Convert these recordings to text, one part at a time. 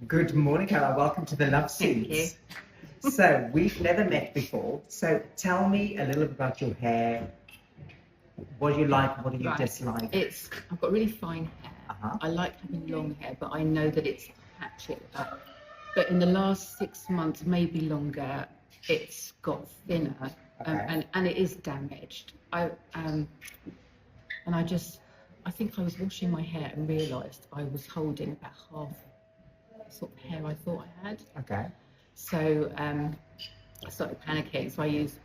Good morning, Carla. Welcome to the Love Thank you. Seeds. So we've never met before. So tell me a little bit about your hair. What do you like? What do you Right. dislike? I've got really fine hair. Uh-huh. I like having long hair, but I know that it's patchy. But in the last 6 months, maybe longer, it's got thinner, Okay. and it is damaged. I think I was washing my hair and realised I was holding about half the sort of hair I thought I had. Okay. So I started panicking. So I used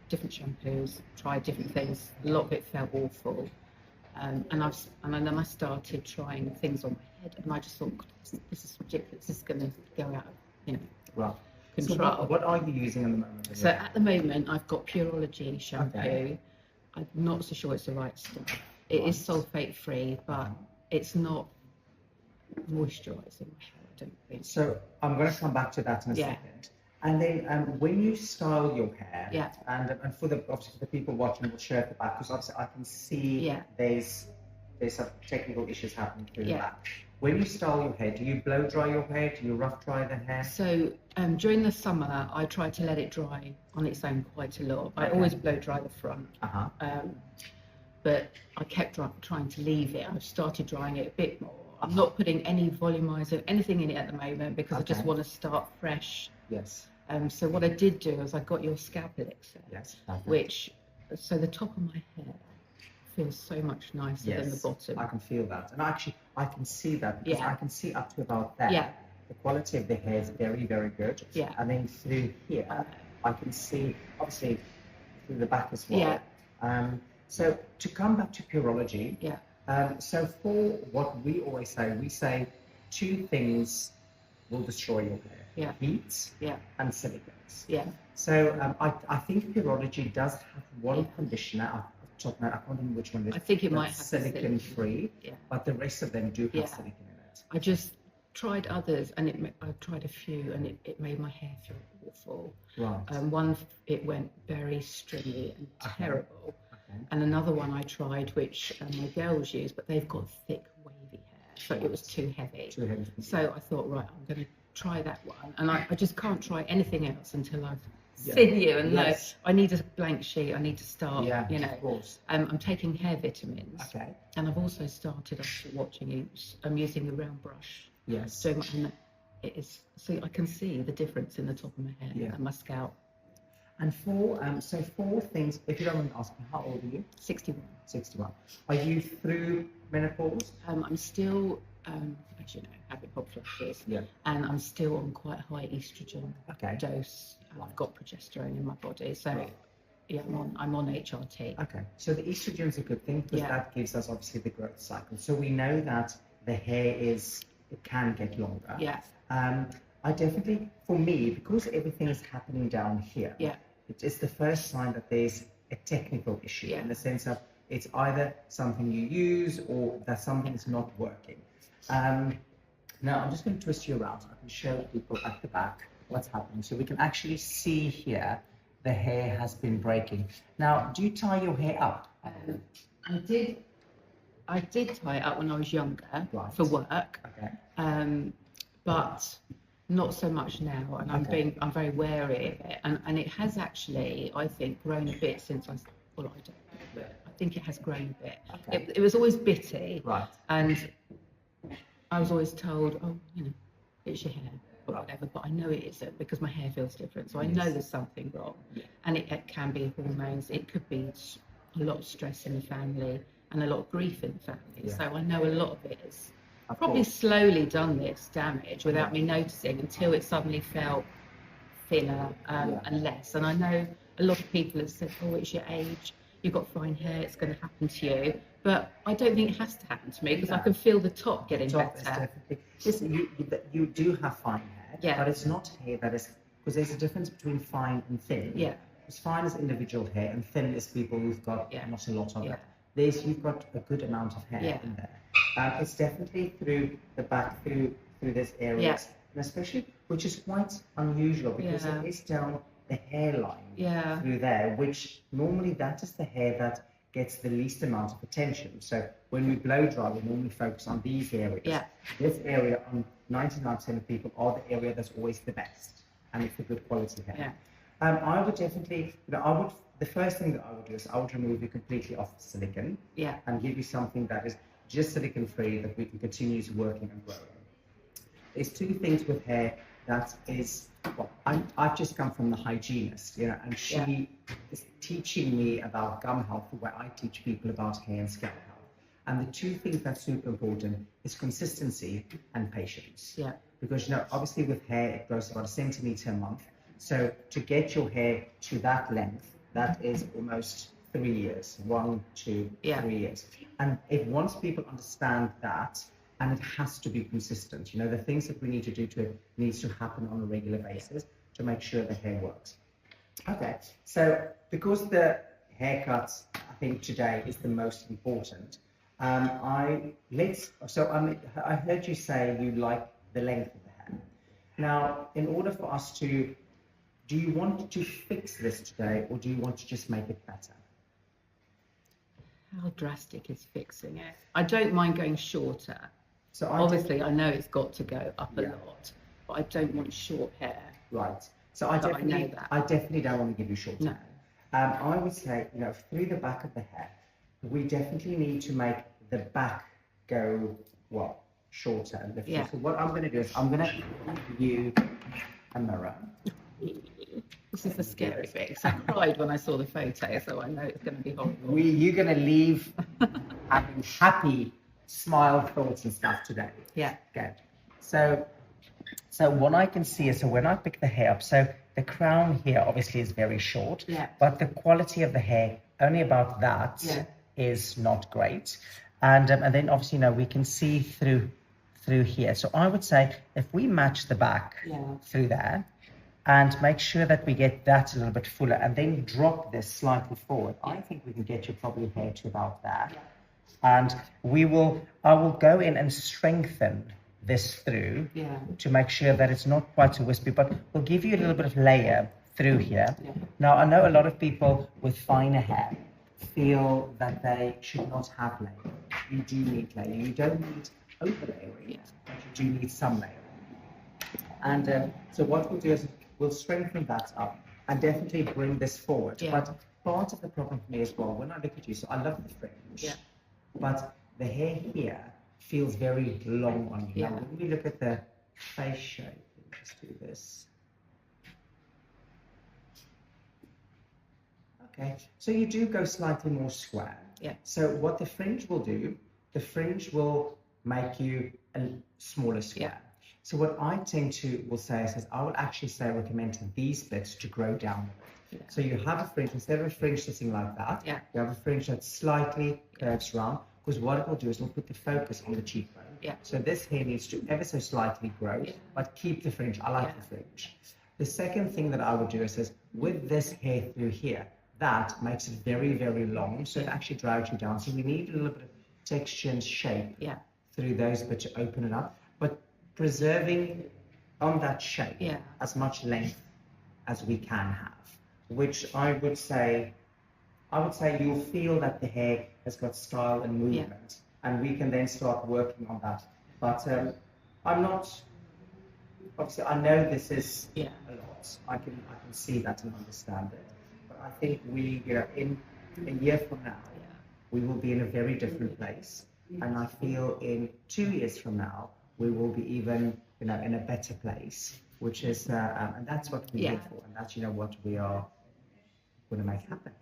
different shampoos, tried different things. A lot of it felt awful, and then I started trying things on my head, and I just thought, God, this is ridiculous. This is going to go out of Right. control. So what are you using at the moment? So at the moment, I've got Pureology shampoo. Okay. I'm not so sure it's the right stuff. It is sulfate free, but it's not moisturising my hair, I don't think. So I'm going to come back to that in a second. And then when you style your hair, and for the people watching, we'll share at the back because obviously I can see there's some technical issues happening through the back. When you style your hair, do you blow dry your hair? Do you rough dry the hair? So during the summer, I try to let it dry on its own quite a lot. I always blow dry the front, but I kept trying to leave it. I've started drying it a bit more. I'm not putting any volumizer, anything in it at the moment because I just want to start fresh. Yes. So what I did do is I got your scalp elixir, so the top of my hair feels so much nicer than the bottom. I can feel that, and actually I can see that because I can see up to about there. Yeah. The quality of the hair is very, very good. Yeah. And then through here, I can see obviously through the back as well. Yeah. So to come back to Pureology. Yeah. So for what we always say, we say two things will destroy your hair. Yeah. Heat and silicons. Yeah. So I think Pureology does have one conditioner. I can't remember which one it is. I think it might have silicon free, but the rest of them do have silicon in it. I just tried others, and I've tried a few, and it made my hair feel awful. Right. One, it went very stringy and terrible. And another one I tried, which my girls use, but they've got thick, wavy hair, so it was too heavy. Too heavy. So I thought, right, I'm going to try that one, and I just can't try anything else until I've seen you and know I need a blank sheet. I need to start. Of course. I'm taking hair vitamins. Okay. And I've also started after watching you. I'm using the round brush. Yes. So it is. So I can see the difference in the top of my hair and my scalp. And for things, if you don't mind asking, how old are you? 61. 61. Are you through menopause? I'm still, as you know, having hot flashes. Yeah. And I'm still on quite a high estrogen dose. I've got progesterone in my body, so I'm on HRT. Okay. So the estrogen is a good thing because that gives us obviously the growth cycle. So we know that the hair it can get longer. Yeah. I definitely, for me, because everything is happening down here, it's the first sign that there's a technical issue in the sense of it's either something you use or that something is not working. Now, I'm just going to twist you around so I can show people at the back what's happening. So we can actually see here the hair has been breaking. Now, do you tie your hair up? I did tie it up when I was younger for work. Okay. But not so much now, and I'm very wary of it, and it has actually, I think, grown a bit since I don't know, but I think it has grown a bit. Okay. It was always bitty, and I was always told, it's your hair or whatever, but I know it isn't because my hair feels different, so I know there's something wrong, and it can be hormones, it could be a lot of stress in the family and a lot of grief in the family, so I know a lot of it is probably slowly done this damage without me noticing until it suddenly felt thinner and less. And I know a lot of people have said, oh, it's your age, you've got fine hair, it's going to happen to you. But I don't think it has to happen to me because I can feel the top getting better. Listen, you do have fine hair, but it's not hair that is, because there's a difference between fine and thin. Yeah. Because fine is individual hair and thin is people who've got not a lot of it. You've got a good amount of hair in there. It's definitely through the back, through this area, and especially, which is quite unusual because it is down the hairline through there, which normally that is the hair that gets the least amount of attention. So when we blow dry, we normally focus on these areas. Yeah. This area, on 99% of people, are the area that's always the best, and it's the good quality hair. Yeah. I would definitely, the first thing that I would do is I would remove you completely off the silicone. Yeah. And give you something that is just silicone free that we can continue working and growing. There's two things with hair that is, well, I've just come from the hygienist, you know, and she is teaching me about gum health the way I teach people about hair and scalp health. And the two things that's super important is consistency and patience. Yeah. Because, you know, obviously with hair, it grows about 1 centimeter a month. So to get your hair to that length, that is almost 3 years, 1 to 3 years. And once people understand that, and it has to be consistent, you know, the things that we need to do to it needs to happen on a regular basis to make sure the hair works. Okay, so because the haircut, I think today is the most important, I heard you say you like the length of the hair. Now, in order for us to, do you want to fix this today, or do you want to just make it better? How drastic is fixing it? I don't mind going shorter. So obviously, I know it's got to go up a lot, but I don't want short hair. Right. So I definitely don't want to give you short hair. I would say, you know, through the back of the hair, we definitely need to make the back go, well, shorter and lift. So what I'm going to do is I'm going to give you a mirror. This is the scary bit. I cried when I saw the photo, so I know it's going to be horrible. You're going to leave having happy, smile thoughts and stuff today. Yeah. Good. So what I can see is, so when I pick the hair up, so the crown here obviously is very short, but the quality of the hair, only about that, is not great. And then obviously, you know, we can see through here. So I would say if we match the back through there, and make sure that we get that a little bit fuller, and then drop this slightly forward. I think we can get your probably hair to about there. And I will go in and strengthen this through to make sure that it's not quite so wispy, but we'll give you a little bit of layer through here. Now, I know a lot of people with finer hair feel that they should not have layer. You do need layer. You don't need over layering, but you do need some layering. And so what we'll do is we'll strengthen that up and definitely bring this forward. But part of the problem for me as well, when I look at you, so I love the fringe, but the hair here feels very long on you. Now, when we look at the face shape, let's do this. Okay, so you do go slightly more square. So what the fringe will do, the fringe will make you a smaller square. So what I tend to say is I would actually recommend these bits to grow down. So you have a fringe, instead of a fringe sitting like that, you have a fringe that slightly curves around, because what it will do is we'll put the focus on the cheekbone. So this hair needs to ever so slightly grow, but keep the fringe. I like the fringe. The second thing that I would do is with this hair through here, that makes it very, very long, so it actually drags you down. So we need a little bit of texture and shape through those bits to open it up, but preserving on that shape as much length as we can have, which I would say you'll feel that the hair has got style and movement, and we can then start working on that. But I'm not, obviously I know this is a lot. I can see that and understand it, but I think we, you know, in a year from now, we will be in a very different place, and I feel in 2 years from now, we will be even, you know, in a better place, which is, and that's what we live for, and that's, you know, what we are going to make happen.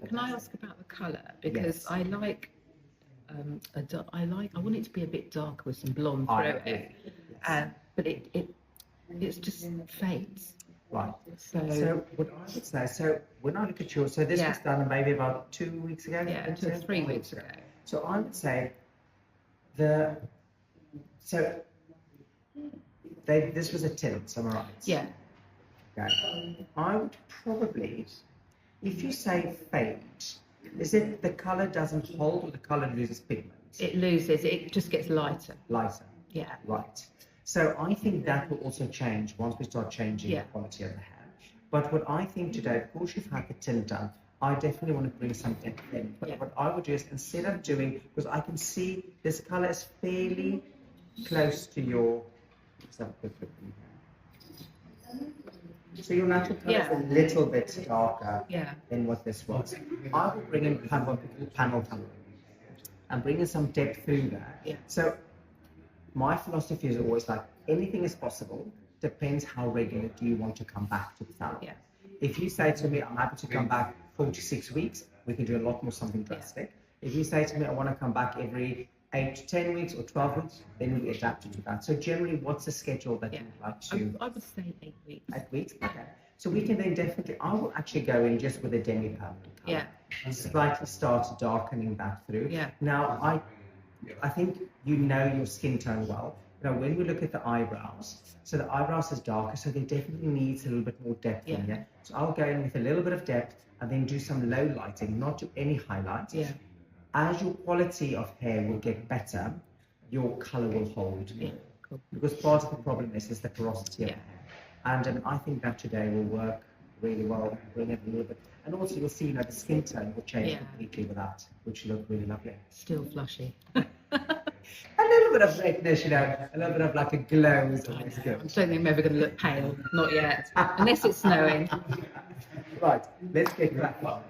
Can I ask about the colour? Because I like, I want it to be a bit darker with some blonde through it, but it's just fades. Right. So what I would say, so when I look at yours, so this was done maybe about 2 weeks ago? Yeah, 2 or 3 weeks ago. So I would say this was a tint, am I right? Yeah. Okay. I would probably, if you say fade, is it the colour doesn't hold or the colour loses pigment? It loses, it just gets lighter. Lighter? Yeah. Right. So I think that will also change once we start changing the quality of the hair. But what I think today, of course you've had the tint done, I definitely want to bring some depth in. But what I would do is, instead of doing, because I can see this color is fairly close to your, let's have a quick look in here. So your natural color is a little bit darker than what this was. I will bring in what we call panel coloring and bring in some depth through that. So my philosophy is always like, anything is possible, depends how regular do you want to come back to the salon. If you say to me, I'm happy to come back 4 to 6 weeks, we can do a lot more something drastic. If you say to me, I want to come back every 8 to 10 weeks or 12 weeks, then we adapt to that. So generally, what's the schedule that you'd like to? I would say 8 weeks. 8 weeks, okay. So we can then definitely, I will actually go in just with a demi-permanent color. Slightly start darkening that through. Now, I think you know your skin tone well. You know, when we look at the eyebrows, so the eyebrows is darker, so there definitely needs a little bit more depth in here. So I'll go in with a little bit of depth and then do some low lighting, not do any highlights. As your quality of hair will get better, your color will hold. Because part of the problem is the porosity of hair. And I think that today will work really well, bring it a little bit. And also you'll see, you know, the skin tone will change completely with that, which will look really lovely. Still flushy. A little bit of redness, you know, a little bit of like a glow is always good. I don't think I'm ever going to look pale, not yet, unless it's snowing. Right, let's get to that one.